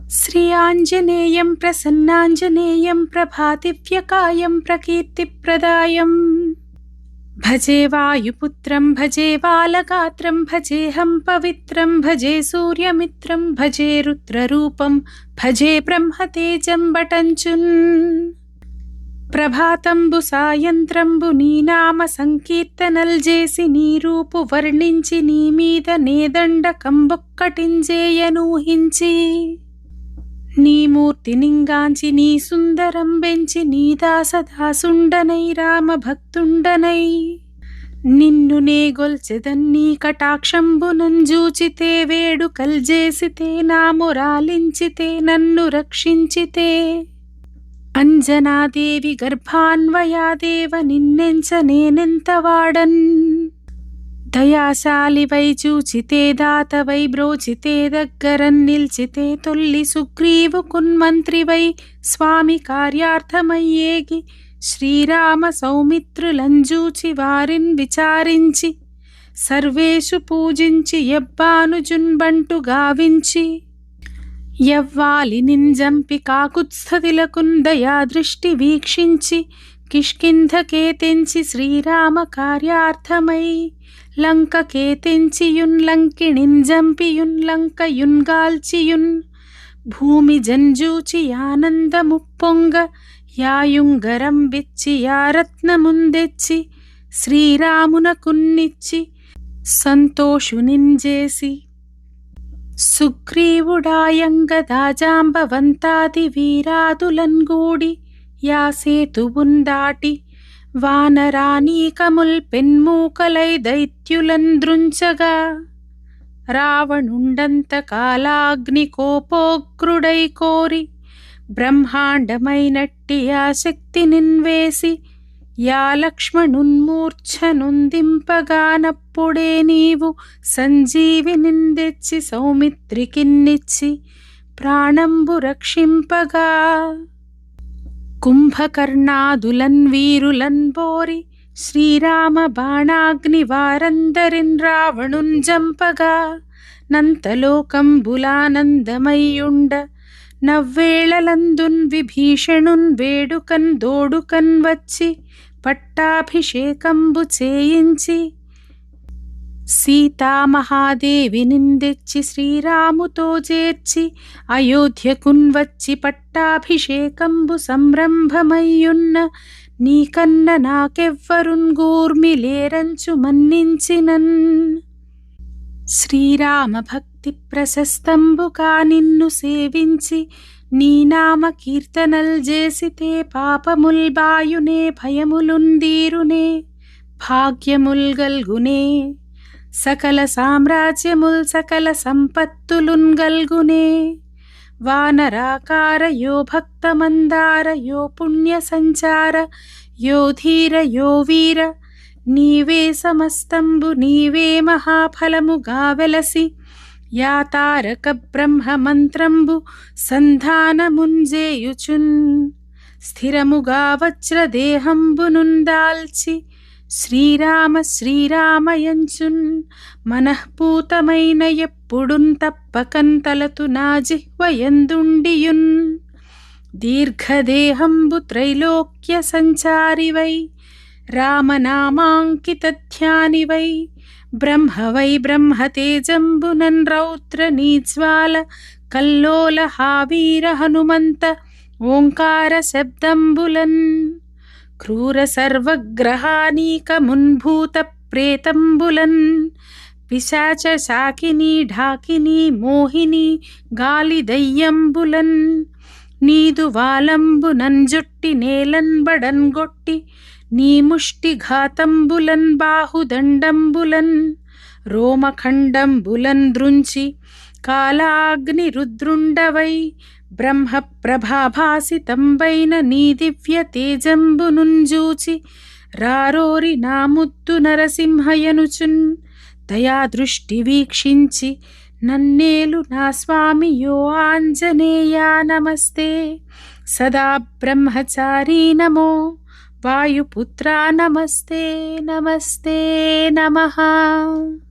శ్రీ ఆంజనేయం ప్రసన్నాంజనేయం ప్రభాదివ్యకాయం ప్రకీర్తిప్రదాయం భజే వాయుపుత్రం భజే బాలగాత్రం భజేహం పవిత్రం భజే సూర్యమిత్రం భజే రుద్రరూపం భజే బ్రహ్మతేజం బటంచున్ ప్రభాతంబు సాయంత్రంబు నీ నామ సంకీర్తనల్ చేసి నీ రూపు వర్ణించి నీ మీద నేదండ కంబొక్కటింజేయనూహించి నీ మూర్తి నింగాంచి నీ సుందరం బెంచి నీ దాసదాసుండనై రామ భక్తుండనై నిన్ను నే గొల్చెదన్ నీ కటాక్షంబునంజూచితే వేడుకల్ చేసితే నా మొరాలించితే నన్ను రక్షించితే అంజనాదేవి గర్భాన్వయాదేవ నిన్నెంచ నేనెంత వాడన్ దయాశాలివై చూచితే దాతవై బ్రోచితే దగ్గరన్ నిల్చితే తొల్లి సుగ్రీవు కున్మంత్రివై స్వామి కార్యార్థమయ్యేగి శ్రీరామ సౌమిత్రులంజూచి వారిన్ విచారించి సర్వేషు పూజించి యబ్బానుజున్బంటు గావించి యవ్వాలి నింజంపి కాకుత్స్థిలకున్ దయా దృష్టి వీక్షించి కిష్కింధకేతెంచి శ్రీరామ కార్యార్థమై లంకకేతెంచియున్ లంకిణింజంపియున్ లంకయున్గాల్చియున్ భూమి జంజూచి ఆనందముప్పొంగ యాయుంగరం విచ్చి యారత్నముందెచ్చి శ్రీరామునకున్నిచ్చి సంతోషునింజేసి సుగ్రీవుడాయంగదాజాంబవంతాది వీరాదులన్గూడి యాసేతువుందాటి వానరానీకముల్ పెన్మూకలై దైత్యులంద్రుంచగా రావణుండంత కాలాగ్ని కోపోగ్రుడై కోరి బ్రహ్మాండమైనట్టి ఆ శక్తి నిన్వేసి యా లక్ష్మణున్మూర్ఛనుందింపగానప్పుడే నీవు సంజీవి నిందెచ్చి సౌమిత్రికిన్నిచ్చి ప్రాణంబు రక్షింపగా కుంభకర్ణాదులన్ వీరులన్ బోరి శ్రీరామ బాణాగ్ని వారందరిన్ రావణున్ జంపగా నంతలోకంబులానందమయ్యుండ నవ్వేళలందున్ విభీషణున్ వేడుకన్ దోడుకన్ వచ్చి పట్టాభిషేకంబు చేయించి సీతామహాదేవి నిందెచ్చి శ్రీరాముతో చేర్చి అయోధ్యకున్ వచ్చి పట్టాభిషేకంబు సంరంభమయ్యున్న నీకన్న నాకెవ్వరున్ గూర్మిలేరంచు మన్నించినన్ శ్రీరామ భక్తి ప్రశస్తంబుగా నిన్ను సేవించి నీ నామ కీర్తనల్ చేసితే పాపముల్ బాయునే భయములుందీరునే భాగ్యముల్ గల్గునే సకల సామ్రాజ్యముల్ సకల సంపత్తులున్ గల్గునే వానరాకార యో భక్తమందార యో పుణ్య సంచార యో ధీర యో వీర నీవే సమస్తంబు నీవే మహాఫలముగా వెలసి యా తారక బ్రహ్మ మంత్రంబు సంధానముంజేయుచున్ స్థిరముగా వజ్రదేహంబునుందాల్చి శ్రీరామ శ్రీరామయంచున్ మనఃపూతమైన ఎప్పుడున్ తప్పకన్ తలతు నా జిహ్వయందుండియున్ దీర్ఘదేహంబు త్రైలోక్య సంచారివై రామనామాంకితధ్యానివై బ్రహ్మవై బ్రహ్మతేజంబునన్ రౌద్ర నీజ్వాల కల్లోల హావీర హనుమంత ఓంకార శబ్దంబులన్ క్రూర సర్వగ్రహానీకమున్భూత ప్రేతంబులన్ పిశాచ శాకిని ఢాకిని మోహిని గాలి దయ్యంబులన్ నీదు వాలంబునన్ జుట్టి నేలన్ బడన్గొట్టి నీ ముష్టి ఘాతంబులన్ బాహుదండంబులన్ రోమఖండంబులన్ ద్రుంచి కాలాగ్ని రుద్రుండవై బ్రహ్మ ప్రభాభాసితంబైన నీ దివ్య తేజంబునుంజూచి రారోరి నా ముద్దు నరసింహయనుచున్ దయాదృష్టి వీక్షించి నన్నేలు నా స్వామియో ఆంజనేయా నమస్తే సదా బ్రహ్మచారీ నమో వాయుపుత్రా నమస్తే నమస్తే నమః.